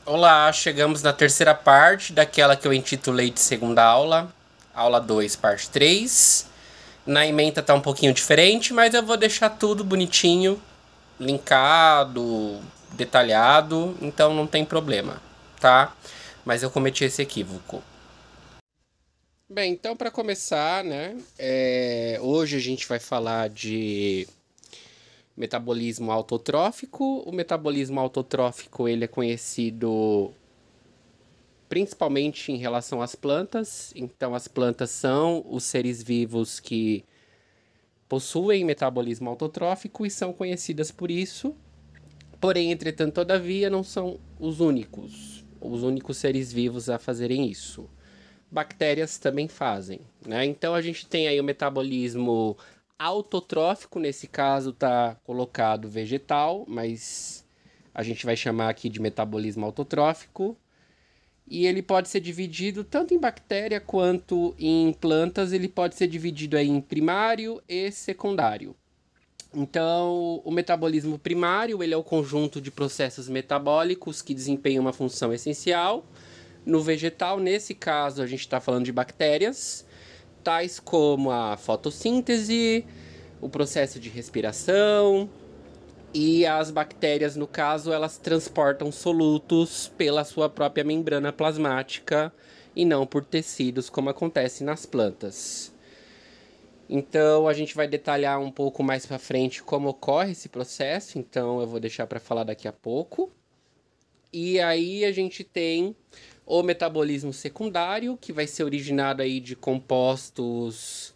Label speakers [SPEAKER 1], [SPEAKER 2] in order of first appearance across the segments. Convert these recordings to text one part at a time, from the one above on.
[SPEAKER 1] Olá, chegamos na terceira parte daquela que eu intitulei de segunda aula, aula 2, parte 3. Na ementa tá um pouquinho diferente, mas eu vou deixar tudo bonitinho, linkado, detalhado, então não tem problema, tá? Mas eu cometi esse equívoco. Bem, então para começar, né, hoje a gente vai falar de metabolismo autotrófico. O metabolismo autotrófico ele é conhecido principalmente em relação às plantas. Então, as plantas são os seres vivos que possuem metabolismo autotrófico e são conhecidas por isso. Porém, entretanto, todavia, não são os únicos seres vivos a fazerem isso. Bactérias também fazem, né? Então, a gente tem aí o metabolismo autotrófico, nesse caso está colocado vegetal, mas a gente vai chamar aqui de metabolismo autotrófico. E ele pode ser dividido tanto em bactéria quanto em plantas, ele pode ser dividido aí em primário e secundário. Então, o metabolismo primário, ele é o conjunto de processos metabólicos que desempenham uma função essencial. No vegetal, nesse caso, a gente está falando de bactérias, tais como a fotossíntese, o processo de respiração, e as bactérias, no caso, elas transportam solutos pela sua própria membrana plasmática e não por tecidos, como acontece nas plantas. Então, a gente vai detalhar um pouco mais para frente como ocorre esse processo, então eu vou deixar para falar daqui a pouco. E aí a gente tem o metabolismo secundário, que vai ser originado aí de compostos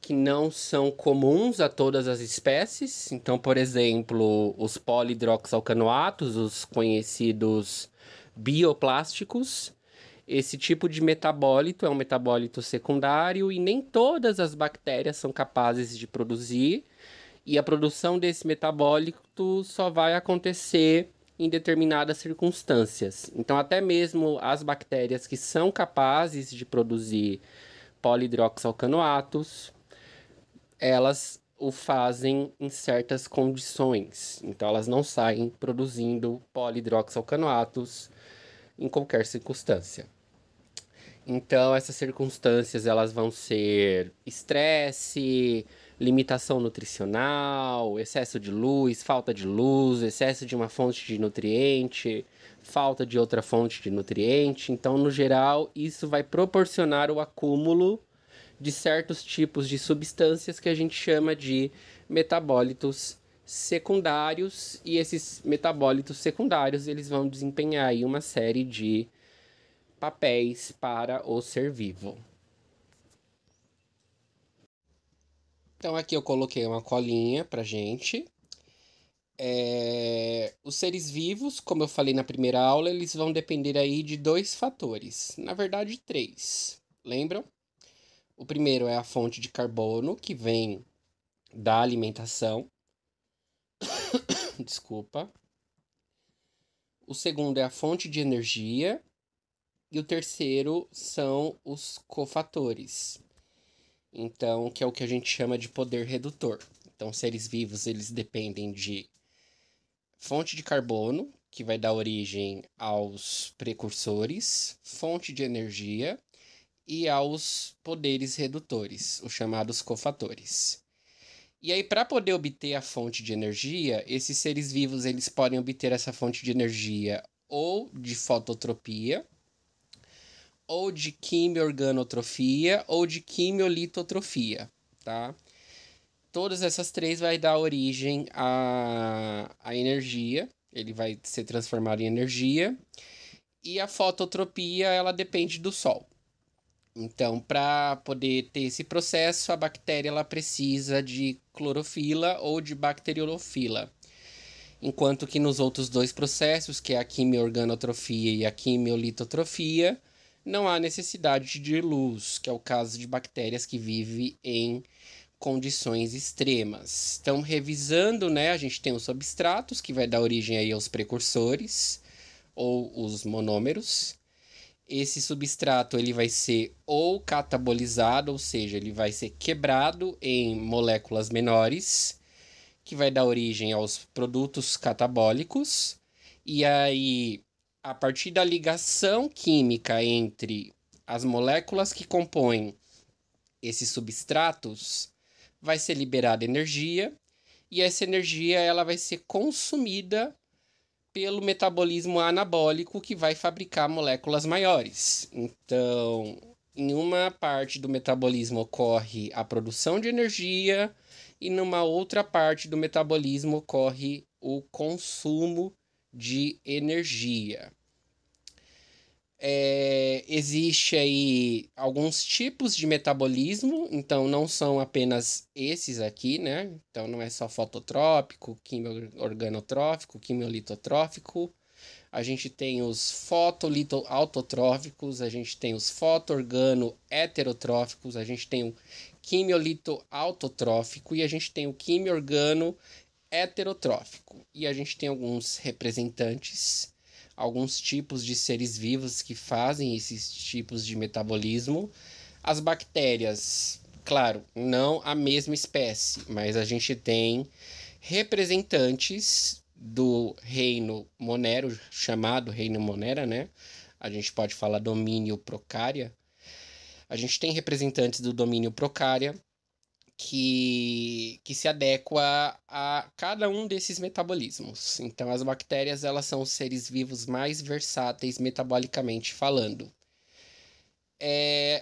[SPEAKER 1] que não são comuns a todas as espécies. Então, por exemplo, os polihidroxalcanoatos, os conhecidos bioplásticos. Esse tipo de metabólito é um metabólito secundário e nem todas as bactérias são capazes de produzir. E a produção desse metabólito só vai acontecer em determinadas circunstâncias. Então, até mesmo as bactérias que são capazes de produzir polihidroxalcanoatos, elas o fazem em certas condições. Então, elas não saem produzindo polihidroxalcanoatos em qualquer circunstância. Então, essas circunstâncias elas vão ser estresse, limitação nutricional, excesso de luz, falta de luz, excesso de uma fonte de nutriente, falta de outra fonte de nutriente. Então, no geral, isso vai proporcionar o acúmulo de certos tipos de substâncias que a gente chama de metabólitos secundários, e esses metabólitos secundários eles vão desempenhar aí uma série de papéis para o ser vivo. Então aqui eu coloquei uma colinha pra gente. Os seres vivos, como eu falei na primeira aula, eles vão depender aí de dois fatores. Na verdade, três. Lembram? O primeiro é a fonte de carbono, que vem da alimentação. Desculpa. O segundo é a fonte de energia. E o terceiro são os cofatores. Então, que é o que a gente chama de poder redutor. Então, seres vivos, eles dependem de fonte de carbono, que vai dar origem aos precursores, fonte de energia e aos poderes redutores, os chamados cofatores. E aí, para poder obter a fonte de energia, esses seres vivos eles podem obter essa fonte de energia ou de fototropia, ou de quimiorganotrofia, ou de quimiolitotrofia, tá? Todas essas três vai dar origem à energia, ele vai ser transformado em energia, e a fototropia, ela depende do sol. Então, para poder ter esse processo, a bactéria ela precisa de clorofila ou de bacteriolofila. Enquanto que nos outros dois processos, que é a quimiorganotrofia e a quimiolitotrofia, não há necessidade de luz, que é o caso de bactérias que vivem em condições extremas. Então, revisando, né, a gente tem os substratos, que vai dar origem aí aos precursores, ou os monômeros. Esse substrato ele vai ser ou catabolizado, ou seja, ele vai ser quebrado em moléculas menores, que vai dar origem aos produtos catabólicos. E aí a partir da ligação química entre as moléculas que compõem esses substratos, vai ser liberada energia, e essa energia ela vai ser consumida pelo metabolismo anabólico, que vai fabricar moléculas maiores. Então, em uma parte do metabolismo ocorre a produção de energia, e numa outra parte do metabolismo ocorre o consumo de energia. Existe aí alguns tipos de metabolismo, então não são apenas esses aqui, né? Então não é só fototrópico, quimio-organotrófico, quimiolitotrófico. A gente tem os fotolito-autotróficos, a gente tem os foto-organo-heterotróficos, a gente tem o quimiolito-autotrófico e a gente tem o quimio-organo-heterotrófico. E a gente tem alguns representantes, alguns tipos de seres vivos que fazem esses tipos de metabolismo. As bactérias, claro, não a mesma espécie, mas a gente tem representantes do reino Monero, chamado reino Monera, né? A gente pode falar domínio Procária. A gente tem representantes do domínio Procária que se adequa a cada um desses metabolismos. Então, as bactérias, elas são os seres vivos mais versáteis metabolicamente falando.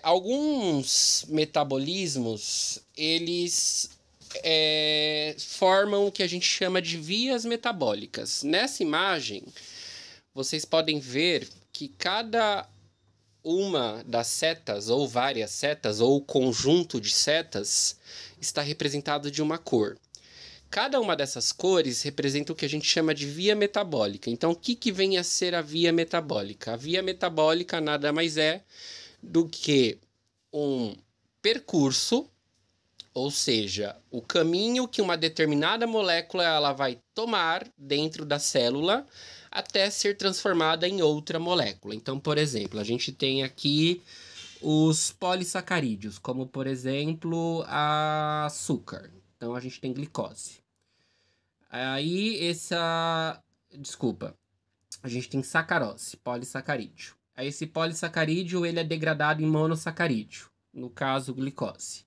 [SPEAKER 1] Alguns metabolismos, eles formam o que a gente chama de vias metabólicas. Nessa imagem, vocês podem ver que cada uma das setas, ou várias setas, ou conjunto de setas, está representado de uma cor. Cada uma dessas cores representa o que a gente chama de via metabólica. Então, o que vem a ser a via metabólica? A via metabólica nada mais é do que um percurso, ou seja, o caminho que uma determinada molécula ela vai tomar dentro da célula até ser transformada em outra molécula. Então, por exemplo, a gente tem aqui os polissacarídeos, como por exemplo açúcar. Então a gente tem glicose. Aí a gente tem sacarose, polissacarídeo. Aí esse polissacarídeo ele é degradado em monossacarídeo, no caso glicose.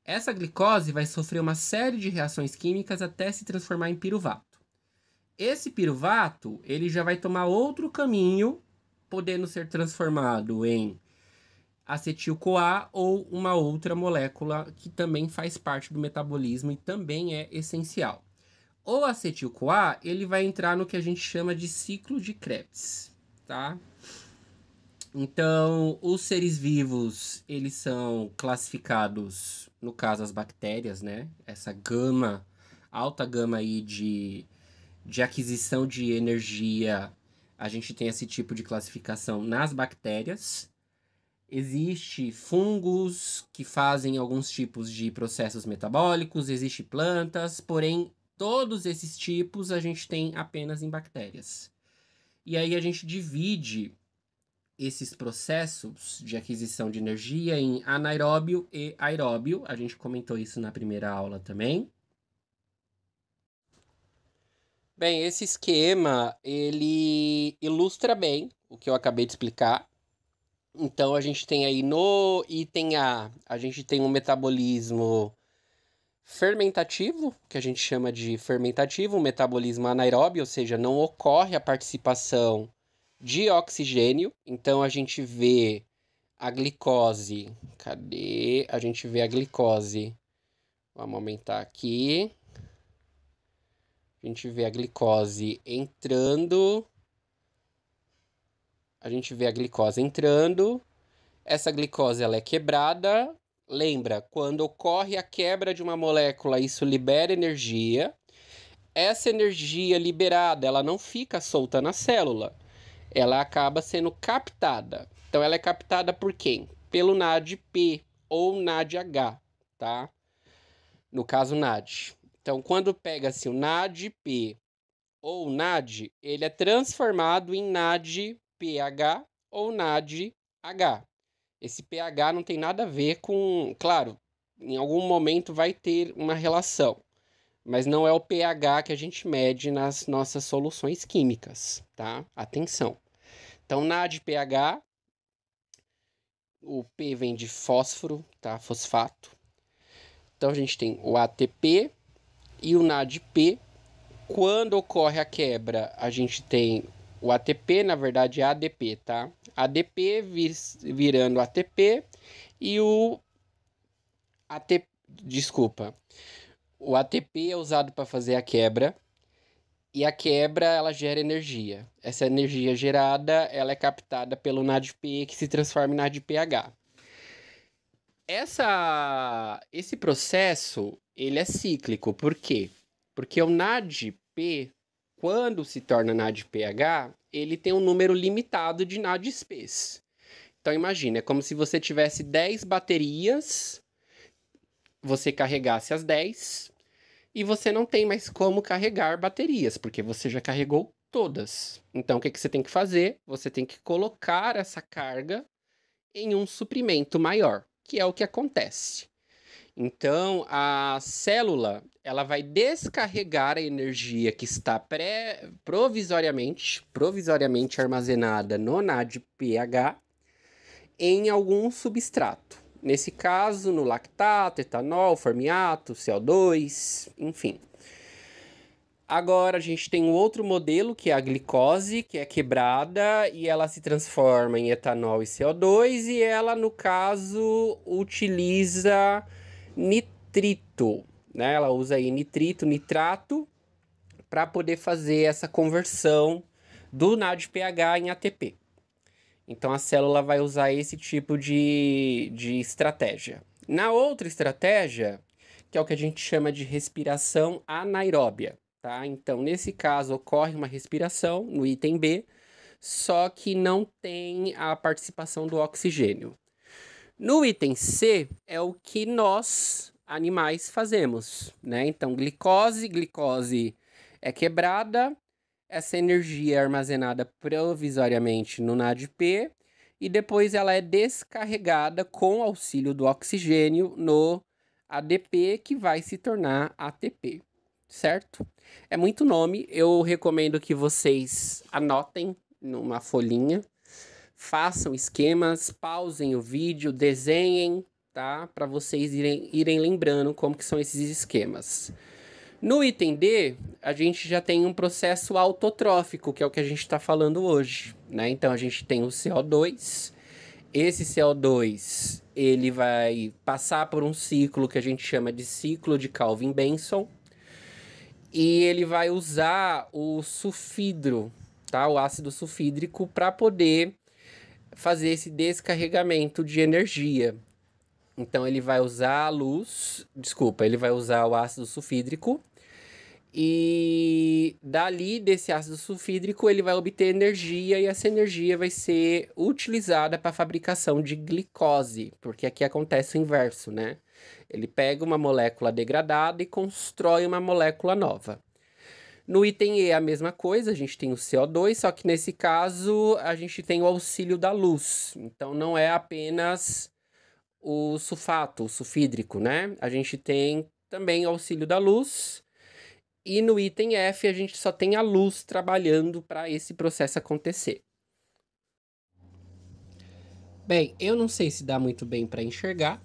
[SPEAKER 1] Essa glicose vai sofrer uma série de reações químicas até se transformar em piruvato. Esse piruvato ele já vai tomar outro caminho, podendo ser transformado em acetil-CoA ou uma outra molécula que também faz parte do metabolismo e também é essencial. O acetil-CoA, ele vai entrar no que a gente chama de ciclo de Krebs, tá? Então, os seres vivos, eles são classificados, no caso as bactérias, né? Essa alta gama aí de aquisição de energia, a gente tem esse tipo de classificação nas bactérias. Existe fungos que fazem alguns tipos de processos metabólicos, existe plantas, porém todos esses tipos a gente tem apenas em bactérias. E aí a gente divide esses processos de aquisição de energia em anaeróbio e aeróbio. A gente comentou isso na primeira aula também. Bem, esse esquema, ele ilustra bem o que eu acabei de explicar. Então, a gente tem aí no item A, a gente tem um metabolismo fermentativo, que a gente chama de fermentativo, um metabolismo anaeróbio, ou seja, não ocorre a participação de oxigênio. Então, a gente vê a glicose. Cadê? A gente vê a glicose. Vamos aumentar aqui. A gente vê a glicose entrando. Essa glicose ela é quebrada. Lembra, quando ocorre a quebra de uma molécula, isso libera energia. Essa energia liberada, ela não fica solta na célula. Ela acaba sendo captada. Então, ela é captada por quem? Pelo NADP ou NADH, tá? No caso, NAD. Então, quando pega-se o NADP ou NAD, ele é transformado em NADPH ou NADH. Esse pH não tem nada a ver com... Claro, em algum momento vai ter uma relação, mas não é o pH que a gente mede nas nossas soluções químicas, tá? Atenção. Então, NADPH, o P vem de fósforo, tá? Fosfato. Então, a gente tem o ATP e o NADP. Quando ocorre a quebra, a gente tem o ATP, na verdade é ADP, tá? ADP virando ATP e o ATP, desculpa. O ATP é usado para fazer a quebra e a quebra ela gera energia. Essa energia gerada, ela é captada pelo NADP que se transforma em NADPH. Esse processo, ele é cíclico. Por quê? Porque o NADP, quando se torna NADPH, ele tem um número limitado de NADPs. Então, imagina, é como se você tivesse 10 baterias, você carregasse as 10 e você não tem mais como carregar baterias, porque você já carregou todas. Então, o que você tem que fazer? Você tem que colocar essa carga em um suprimento maior, que é o que acontece. Então, a célula, ela vai descarregar a energia que está provisoriamente armazenada no NADPH em algum substrato. Nesse caso, no lactato, etanol, formiato, CO2, enfim. Agora a gente tem um outro modelo, que é a glicose, que é quebrada e ela se transforma em etanol e CO2 e ela, no caso, utiliza nitrito, né? Ela usa aí nitrito, nitrato, para poder fazer essa conversão do NADPH em ATP. Então a célula vai usar esse tipo de estratégia. Na outra estratégia, que é o que a gente chama de respiração anaeróbia, tá? Então, nesse caso, ocorre uma respiração no item B, só que não tem a participação do oxigênio. No item C, é o que nós, animais, fazemos, né? Então, glicose é quebrada, essa energia é armazenada provisoriamente no NADP e depois ela é descarregada com auxílio do oxigênio no ADP, que vai se tornar ATP, certo? É muito nome, eu recomendo que vocês anotem numa folhinha, façam esquemas, pausem o vídeo, desenhem, tá? Para vocês irem lembrando como que são esses esquemas. No item D, a gente já tem um processo autotrófico, que é o que a gente está falando hoje, né? Então, a gente tem o CO2. Esse CO2, ele vai passar por um ciclo que a gente chama de ciclo de Calvin-Benson. E ele vai usar o sulfidro, tá? O ácido sulfídrico, para poder fazer esse descarregamento de energia. Então, ele vai usar ele vai usar o ácido sulfídrico. E dali, desse ácido sulfídrico, ele vai obter energia e essa energia vai ser utilizada para a fabricação de glicose, porque aqui acontece o inverso, né? Ele pega uma molécula degradada e constrói uma molécula nova. No item E, a mesma coisa, a gente tem o CO2, só que nesse caso a gente tem o auxílio da luz. Então, não é apenas o sulfato, o sulfídrico, né? A gente tem também o auxílio da luz. E no item F, a gente só tem a luz trabalhando para esse processo acontecer. Bem, eu não sei se dá muito bem para enxergar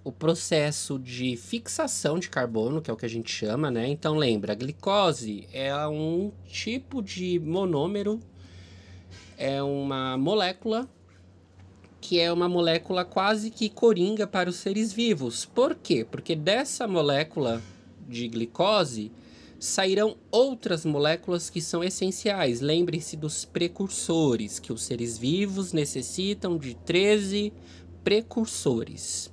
[SPEAKER 1] o processo de fixação de carbono, que é o que a gente chama, né? Então, lembra, a glicose é um tipo de monômero, é uma molécula que é uma molécula quase que coringa para os seres vivos. Por quê? Porque dessa molécula de glicose sairão outras moléculas que são essenciais. Lembre-se dos precursores, que os seres vivos necessitam de 13 precursores.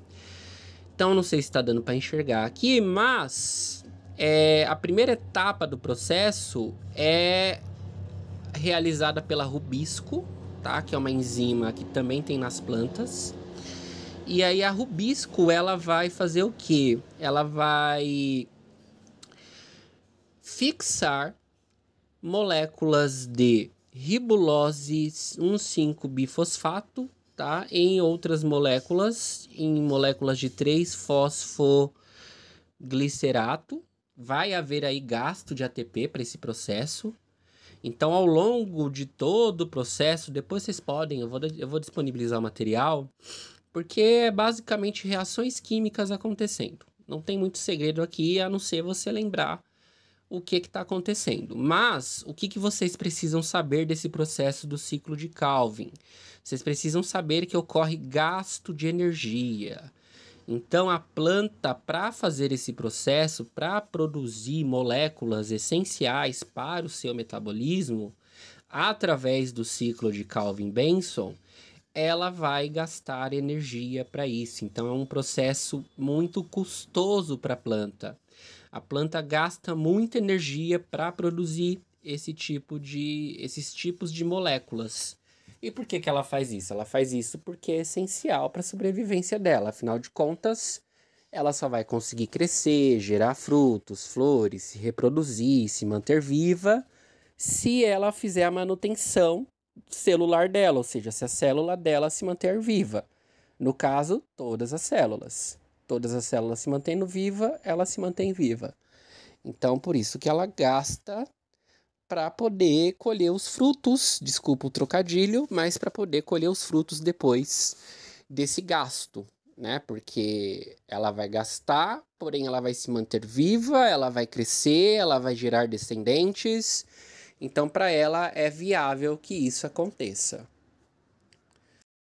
[SPEAKER 1] Então, não sei se está dando para enxergar aqui, mas a primeira etapa do processo é realizada pela rubisco, tá? Que é uma enzima que também tem nas plantas. E aí a rubisco, ela vai fazer o quê? Ela vai fixar moléculas de ribulose 1,5-bifosfato, tá? Em outras moléculas, em moléculas de 3-fosfoglicerato. Vai haver aí gasto de ATP para esse processo. Então, ao longo de todo o processo, depois vocês podem, eu vou disponibilizar o material, porque é basicamente reações químicas acontecendo. Não tem muito segredo aqui, a não ser você lembrar o que está acontecendo. Mas, o que vocês precisam saber desse processo do ciclo de Calvin? Vocês precisam saber que ocorre gasto de energia. Então, a planta, para fazer esse processo, para produzir moléculas essenciais para o seu metabolismo, através do ciclo de Calvin-Benson, ela vai gastar energia para isso. Então, é um processo muito custoso para a planta. A planta gasta muita energia para produzir esses tipos de moléculas. E por que ela faz isso? Ela faz isso porque é essencial para a sobrevivência dela. Afinal de contas, ela só vai conseguir crescer, gerar frutos, flores, se reproduzir, se manter viva, se ela fizer a manutenção celular dela, ou seja, se a célula dela se manter viva. No caso, todas as células. Todas as células se mantendo viva, ela se mantém viva. Então, por isso que ela gasta para poder colher os frutos, desculpa o trocadilho, mas para poder colher os frutos depois desse gasto, né? Porque ela vai gastar, porém ela vai se manter viva, ela vai crescer, ela vai gerar descendentes. Então, para ela é viável que isso aconteça.